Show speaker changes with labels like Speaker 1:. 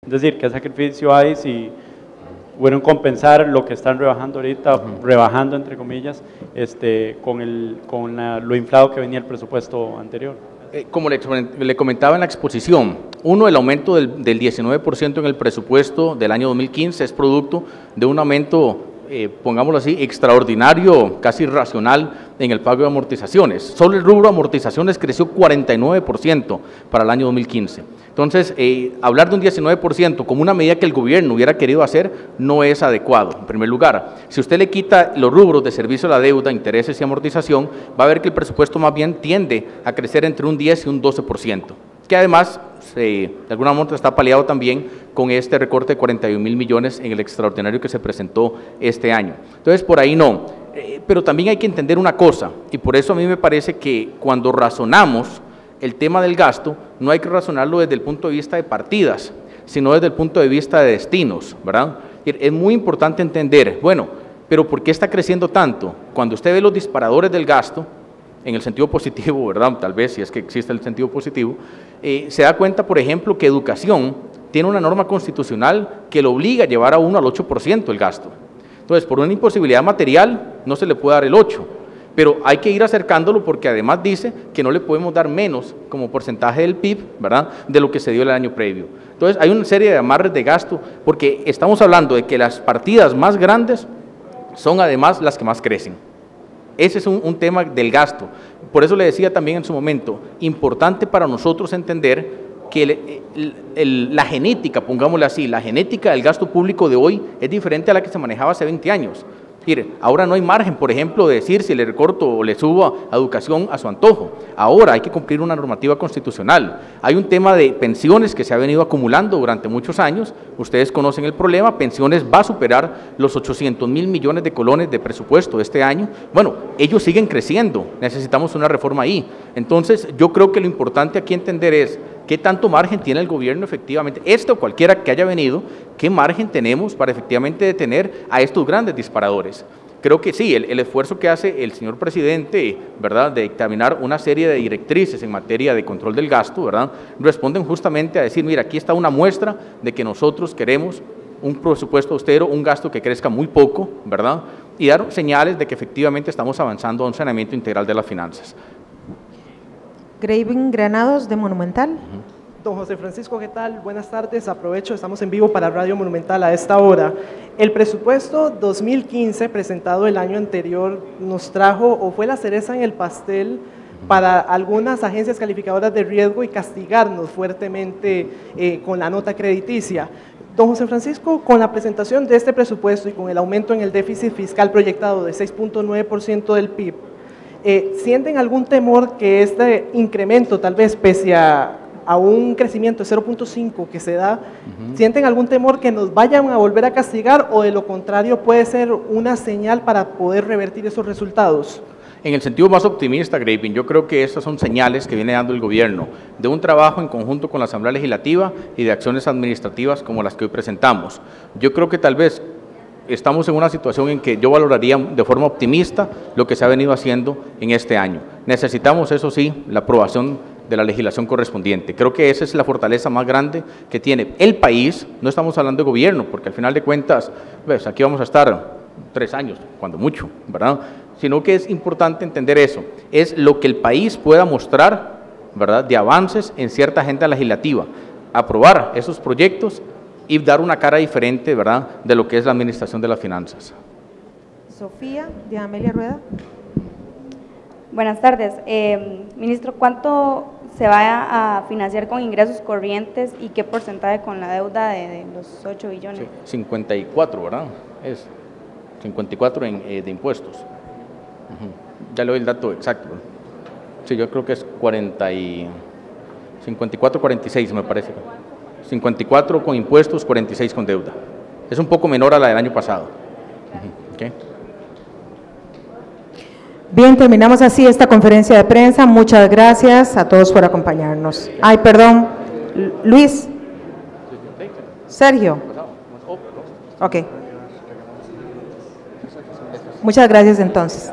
Speaker 1: Es decir, ¿qué sacrificio hay si pudieron compensar lo que están rebajando ahorita, rebajando entre comillas, lo inflado que venía el presupuesto anterior?
Speaker 2: Como le comentaba en la exposición, el aumento del 19% en el presupuesto del año 2015 es producto de un aumento, pongámoslo así, extraordinario, casi irracional en el pago de amortizaciones. Solo el rubro amortizaciones creció 49% para el año 2015. Entonces, hablar de un 19% como una medida que el gobierno hubiera querido hacer no es adecuado. En primer lugar, si usted le quita los rubros de servicio a la deuda, intereses y amortización, va a ver que el presupuesto más bien tiende a crecer entre un 10 y un 12%, que además, de alguna manera está paliado también con este recorte de 41.000 millones en el extraordinario que se presentó este año. Entonces, por ahí no. Pero también hay que entender una cosa, y por eso a mí me parece que cuando razonamos el tema del gasto, no hay que razonarlo desde el punto de vista de partidas, sino desde el punto de vista de destinos, ¿verdad? Es muy importante entender, bueno, pero ¿por qué está creciendo tanto? Cuando usted ve los disparadores del gasto, en el sentido positivo, ¿verdad? Tal vez, si es que existe el sentido positivo, se da cuenta, por ejemplo, que educación tiene una norma constitucional que lo obliga a llevar a uno al 8% el gasto. Entonces, por una imposibilidad material, no se le puede dar el 8%. Pero hay que ir acercándolo porque además dice que no le podemos dar menos como porcentaje del PIB, ¿verdad?, de lo que se dio el año previo. Entonces, hay una serie de amarres de gasto porque estamos hablando de que las partidas más grandes son además las que más crecen. Ese es un tema del gasto. Por eso le decía también en su momento, importante para nosotros entender que la genética, pongámosle así, la genética del gasto público de hoy es diferente a la que se manejaba hace 20 años. Mire, ahora no hay margen, por ejemplo, de decir si le recorto o le subo a educación a su antojo. Ahora hay que cumplir una normativa constitucional. Hay un tema de pensiones que se ha venido acumulando durante muchos años. Ustedes conocen el problema. Pensiones va a superar los 800.000 millones de colones de presupuesto este año. Bueno, ellos siguen creciendo. Necesitamos una reforma ahí. Entonces, yo creo que lo importante aquí entender es qué tanto margen tiene el gobierno efectivamente, o cualquiera que haya venido, qué margen tenemos para efectivamente detener a estos grandes disparadores. Creo que sí, el esfuerzo que hace el señor presidente, ¿verdad?, de dictaminar una serie de directrices en materia de control del gasto, ¿verdad?, responden justamente a decir, mira, aquí está una muestra de que nosotros queremos un presupuesto austero, un gasto que crezca muy poco, ¿verdad?, y dar señales de que efectivamente estamos avanzando a un saneamiento integral de las finanzas.
Speaker 3: Graving Granados, de Monumental.
Speaker 4: Don José Francisco, ¿qué tal? Buenas tardes, aprovecho, estamos en vivo para Radio Monumental a esta hora. El presupuesto 2015 presentado el año anterior nos trajo, o fue la cereza en el pastel para algunas agencias calificadoras de riesgo y castigarnos fuertemente con la nota crediticia. Don José Francisco, con la presentación de este presupuesto y con el aumento en el déficit fiscal proyectado de 6.9% del PIB, ¿sienten algún temor que este incremento, tal vez pese a un crecimiento de 0.5 que se da, sienten algún temor que nos vayan a volver a castigar o de lo contrario puede ser una señal para poder revertir esos resultados?
Speaker 2: En el sentido más optimista, Graving, yo creo que estas son señales que viene dando el gobierno de un trabajo en conjunto con la Asamblea Legislativa y de acciones administrativas como las que hoy presentamos. Yo creo que tal vez estamos en una situación en que yo valoraría de forma optimista lo que se ha venido haciendo en este año. Necesitamos, eso sí, la aprobación de la legislación correspondiente. Creo que esa es la fortaleza más grande que tiene el país. No estamos hablando de gobierno, porque al final de cuentas, pues aquí vamos a estar 3 años, cuando mucho, ¿verdad? Sino que es importante entender eso. Es lo que el país pueda mostrar, ¿verdad?, de avances en cierta agenda legislativa. Aprobar esos proyectos y dar una cara diferente, ¿verdad?, de lo que es la administración de las finanzas.
Speaker 3: Sofía, de Amelia Rueda.
Speaker 5: Buenas tardes. Ministro, ¿cuánto se va a financiar con ingresos corrientes y qué porcentaje con la deuda de los 8 billones?
Speaker 2: Sí, 54, ¿verdad? Es 54 de impuestos. Ya le doy el dato exacto. Sí, yo creo que es 54, 46 me parece. 54 con impuestos, 46 con deuda. Es un poco menor a la del año pasado. Okay.
Speaker 3: Bien, terminamos así esta conferencia de prensa. Muchas gracias a todos por acompañarnos. Ay, perdón, Luis. Sergio. Ok. Muchas gracias entonces.